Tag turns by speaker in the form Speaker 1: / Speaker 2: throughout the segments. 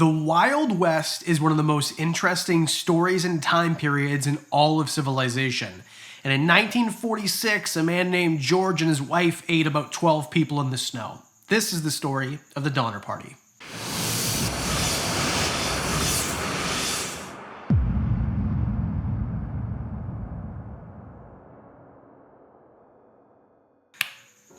Speaker 1: The Wild West is one of the most interesting stories and time periods in all of civilization. And in 1946, a man named George and his wife ate about 12 people in the snow. This is the story of the Donner Party.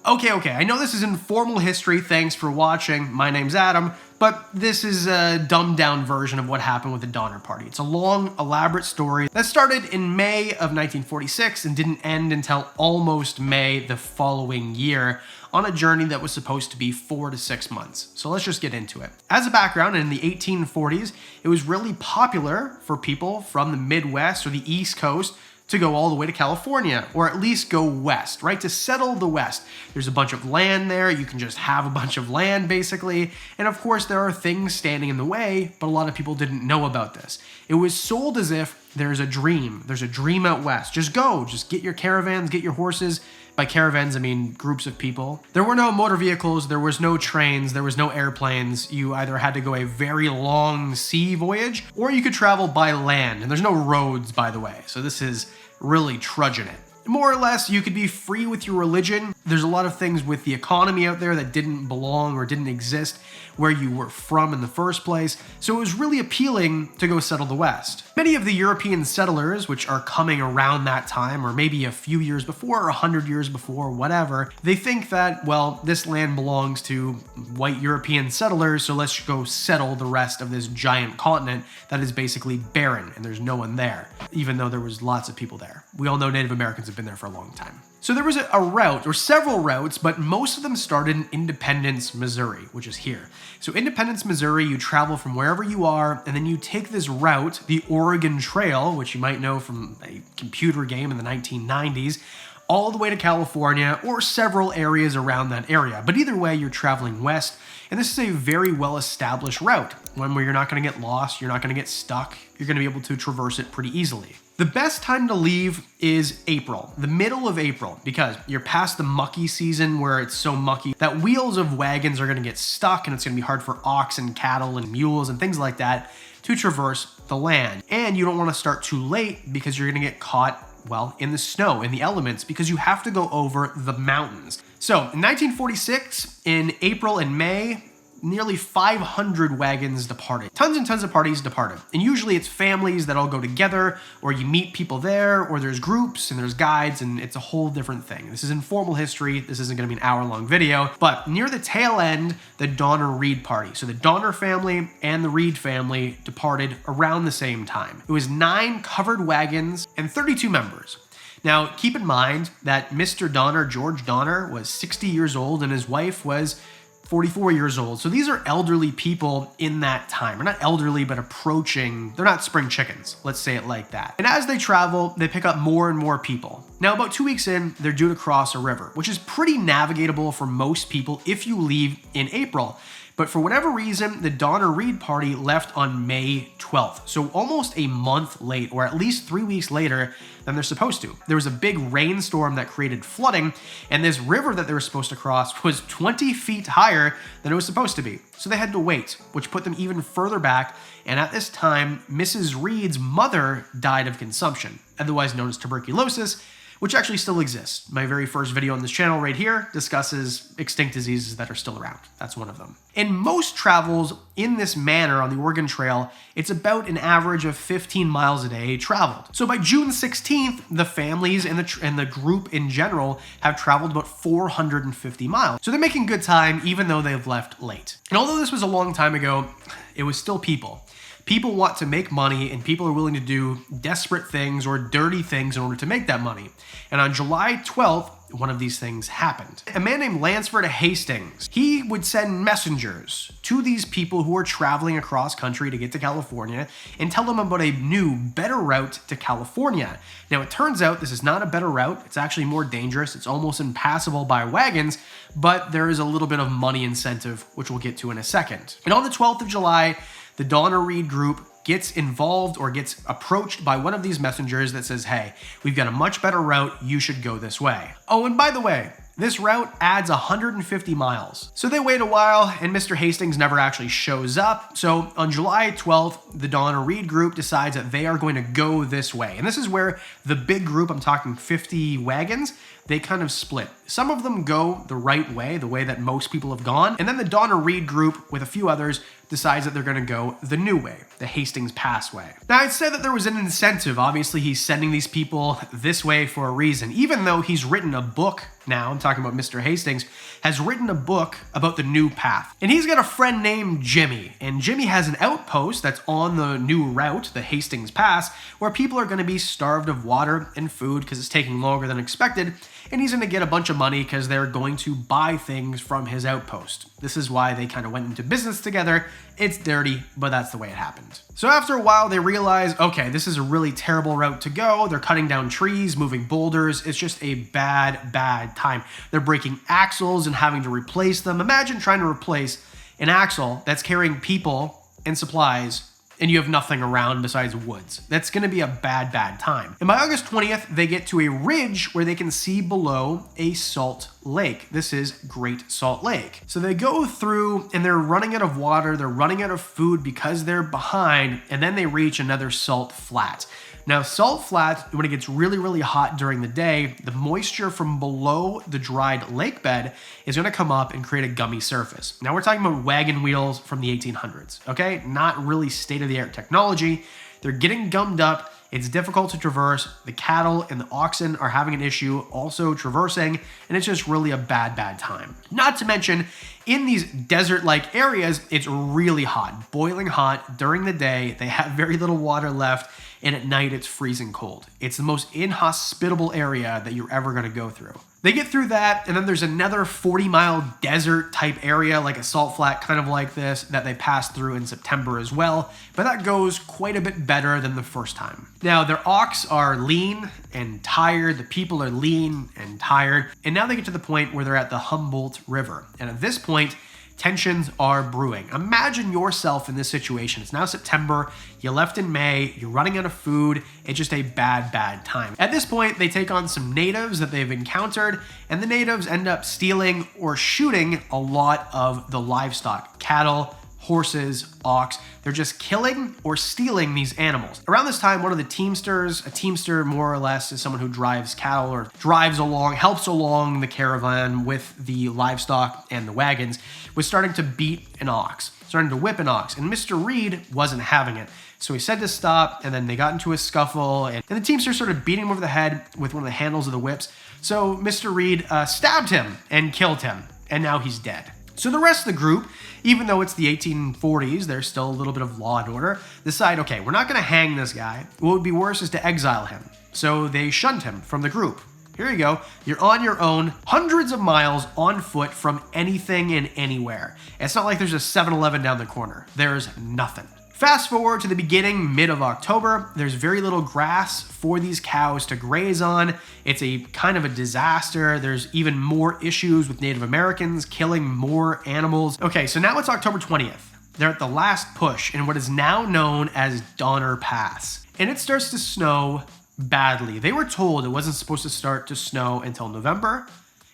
Speaker 1: Okay, I know this is informal history, thanks for watching. My name's Adam, but this is a dumbed down version of what happened with the Donner Party. It's a long, elaborate story that started in May of 1946 and didn't end until almost May the following year on a journey that was supposed to be 4 to 6 months. So let's just get into it. As a background, in the 1840s, it was really popular for people from the Midwest or the East Coast to go all the way to California, or at least go west, right? To settle the West. There's a bunch of land there. You can just have a bunch of land, basically. And of course, there are things standing in the way, but a lot of people didn't know about this. It was sold as if there's a dream. There's a dream out west. Just go. Just get your caravans, get your horses. By caravans, I mean groups of people. There were no motor vehicles, there was no trains, there was no airplanes. You either had to go a very long sea voyage, or you could travel by land. And there's no roads, by the way. So this is really trudging it. More or less, you could be free with your religion. There's a lot of things with the economy out there that didn't belong or didn't exist where you were from in the first place, so it was really appealing to go settle the West. Many of the European settlers, which are coming around that time, or maybe a few years before, or 100 years before, whatever, they think that, well, this land belongs to white European settlers, so let's go settle the rest of this giant continent that is basically barren, and there's no one there, even though there was lots of people there. We all know Native Americans have been there for a long time. So there was a route, or several routes, but most of them started in Independence, Missouri, which is here. So Independence, Missouri, you travel from wherever you are, and then you take this route, the Oregon Trail, which you might know from a computer game in the 1990s, all the way to California, or several areas around that area. But either way, you're traveling west, and this is a very well-established route, one where you're not going to get lost, you're not going to get stuck, you're going to be able to traverse it pretty easily. The best time to leave is April, the middle of April, because you're past the mucky season where it's so mucky that wheels of wagons are going to get stuck and it's going to be hard for oxen, cattle, and mules and things like that to traverse the land. And you don't want to start too late because you're going to get caught, well, in the snow, in the elements, because you have to go over the mountains. So in 1946, in April and May, nearly 500 wagons departed. Tons and tons of parties departed. And usually it's families that all go together, or you meet people there, or there's groups and there's guides, and it's a whole different thing. This is informal history. This isn't going to be an hour-long video. But near the tail end, the Donner Reed party. So the Donner family and the Reed family departed around the same time. It was 9 covered wagons and 32 members. Now, keep in mind that Mr. Donner, George Donner, was 60 years old and his wife was 44 years old. So these are elderly people in that time. Or not elderly, but approaching, they're not spring chickens. Let's say it like that. And as they travel, they pick up more and more people. Now, about 2 weeks in, they're due to cross a river, which is pretty navigable for most people if you leave in April. But for whatever reason, the Donner Reed party left on May 12th. So almost a month late, or at least 3 weeks later than they're supposed to. There was a big rainstorm that created flooding, and this river that they were supposed to cross was 20 feet higher than it was supposed to be. So they had to wait, which put them even further back. And at this time, Mrs. Reed's mother died of consumption, otherwise known as tuberculosis, which actually still exists. My very first video on this channel right here discusses extinct diseases that are still around. That's one of them. In most travels in this manner on the Oregon Trail, it's about an average of 15 miles a day traveled. So by June 16th, the families and the group in general have traveled about 450 miles. So they're making good time even though they've left late. And although this was a long time ago, it was still people. People want to make money, and people are willing to do desperate things or dirty things in order to make that money. And on July 12th, one of these things happened. A man named Lansford Hastings, he would send messengers to these people who are traveling across country to get to California and tell them about a new, better route to California. Now, it turns out this is not a better route. It's actually more dangerous. It's almost impassable by wagons, but there is a little bit of money incentive, which we'll get to in a second. And on the 12th of July, the Donner Reed group gets involved or gets approached by one of these messengers that says, hey, we've got a much better route, you should go this way. Oh, and by the way, This route adds 150 miles. So they wait a while, and Mr. Hastings never actually shows up. So on July 12th, the Donna Reed group decides that they are going to go this way. And this is where the big group, I'm talking 50 wagons, they kind of split. Some of them go the right way, the way that most people have gone. And then the Donna Reed group, with a few others, decides that they're going to go the new way, the Hastings Pass way. Now, I'd say that there was an incentive. Obviously, he's sending these people this way for a reason. Even though he's written a book now, I'm talking about Mr. Hastings, has written a book about the new path. And he's got a friend named Jimmy. And Jimmy has an outpost that's on the new route, the Hastings Pass, where people are going to be starved of water and food because it's taking longer than expected. And he's going to get a bunch of money because they're going to buy things from his outpost. This is why they kind of went into business together. It's dirty, but that's the way it happened. So after a while, they realize, okay, this is a really terrible route to go. They're cutting down trees, moving boulders. It's just a bad time. They're breaking axles and having to replace them. Imagine trying to replace an axle that's carrying people and supplies, and you have nothing around besides woods. That's going to be a bad time. And by August 20th, they get to a ridge where they can see below a salt lake. This is Great Salt Lake. So they go through and they're running out of water, they're running out of food because they're behind, and then they reach another salt flat. Now, salt flats, when it gets really hot during the day, the moisture from below the dried lake bed is going to come up and create a gummy surface. Now, we're talking about wagon wheels from the 1800s, okay? Not really state-of-the-art technology. They're getting gummed up. It's difficult to traverse. The cattle and the oxen are having an issue also traversing, and it's just really a bad time. Not to mention, in these desert-like areas, it's really hot, boiling hot during the day. They have very little water left, and at night it's freezing cold. It's the most inhospitable area that you're ever going to go through. They get through that, and then there's another 40-mile desert type area, like a salt flat kind of like this, that they pass through in September as well, but that goes quite a bit better than the first time. Now, their ox are lean and tired, the people are lean and tired, and now they get to the point where they're at the Humboldt River. And at this point, tensions are brewing. Imagine yourself in this situation. It's now September, you left in May, you're running out of food, it's just a bad time. At this point, they take on some natives that they've encountered, and the natives end up stealing or shooting a lot of the livestock, cattle, horses, ox. They're just killing or stealing these animals. Around this time, one of the teamsters, a teamster more or less is someone who drives cattle or drives along, helps along the caravan with the livestock and the wagons, was starting to beat an ox, starting to whip an ox. And Mr. Reed wasn't having it. So he said to stop, and then they got into a scuffle, and the teamster started beating him over the head with one of the handles of the whips. So Mr. Reed stabbed him and killed him, and now he's dead. So the rest of the group, even though it's the 1840s, there's still a little bit of law and order, decide, okay, we're not going to hang this guy. What would be worse is to exile him. So they shunned him from the group. Here you go. You're on your own, hundreds of miles on foot from anything and anywhere. It's not like there's a 7-Eleven down the corner. There's nothing. Fast forward to the beginning, mid of October, there's very little grass for these cows to graze on. It's a kind of a disaster. There's even more issues with Native Americans killing more animals. Okay, so now it's October 20th. They're at the last push in what is now known as Donner Pass. And it starts to snow badly. They were told it wasn't supposed to start to snow until November.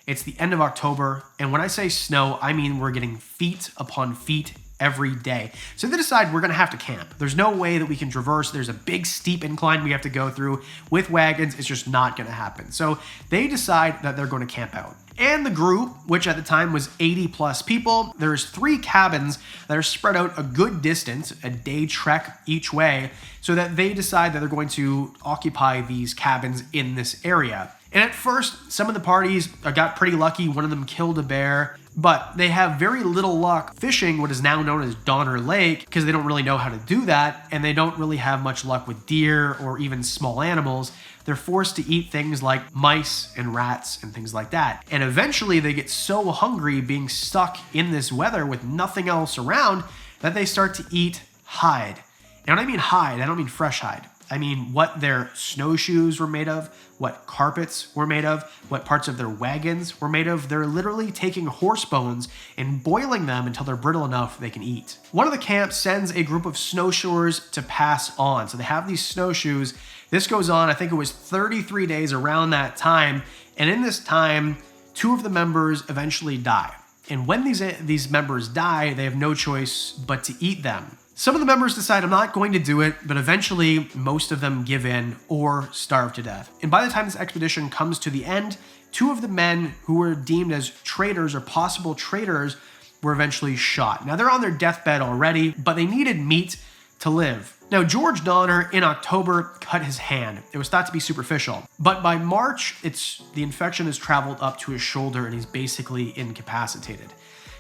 Speaker 1: It's the end of October. And when I say snow, I mean we're getting feet upon feet every day. So they decide we're going to have to camp. There's no way that we can traverse. There's a big steep incline we have to go through with wagons. It's just not going to happen. So they decide that they're going to camp out. And the group, which at the time was 80 plus people, there's 3 cabins that are spread out a good distance, a day trek each way, so that they decide that they're going to occupy these cabins in this area. And at first, some of the parties got pretty lucky. One of them killed a bear, but they have very little luck fishing what is now known as Donner Lake because they don't really know how to do that, and they don't really have much luck with deer or even small animals. They're forced to eat things like mice and rats and things like that. And eventually they get so hungry being stuck in this weather with nothing else around that they start to eat hide. And when I mean hide, I don't mean fresh hide. I mean what their snowshoes were made of, what carpets were made of, what parts of their wagons were made of. They're literally taking horse bones and boiling them until they're brittle enough they can eat. One of the camps sends a group of snowshoers to pass on. So they have these snowshoes. This goes on, I think it was 33 days around that time. And in this time, two of the members eventually die. And when these members die, they have no choice but to eat them. Some of the members decide, I'm not going to do it, but eventually most of them give in or starve to death. And by the time this expedition comes to the end, two of the men who were deemed as traitors or possible traitors were eventually shot. Now they're on their deathbed already, but they needed meat to live. Now George Donner in October cut his hand. It was thought to be superficial, but by March, the infection has traveled up to his shoulder and he's basically incapacitated.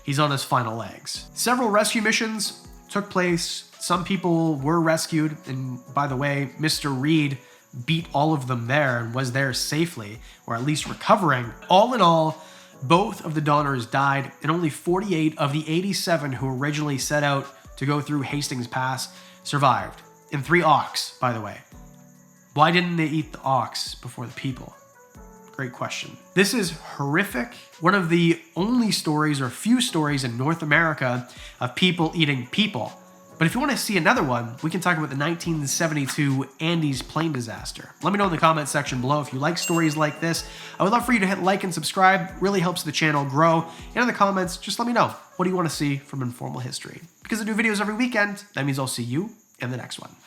Speaker 1: He's on his final legs. Several rescue missions took place. Some people were rescued, and by the way, Mr. Reed beat all of them there and was there safely, or at least recovering. All in all, both of the Donners died, and only 48 of the 87 who originally set out to go through Hastings Pass survived. And 3 ox, by the way. Why didn't they eat the ox before the people? Great question. This is horrific. One of the only stories or few stories in North America of people eating people. But if you want to see another one, we can talk about the 1972 Andes plane disaster. Let me know in the comment section below if you like stories like this. I would love for you to hit like and subscribe. It really helps the channel grow. And in the comments, just let me know, what do you want to see from Informal History? Because I do videos every weekend, that means I'll see you in the next one.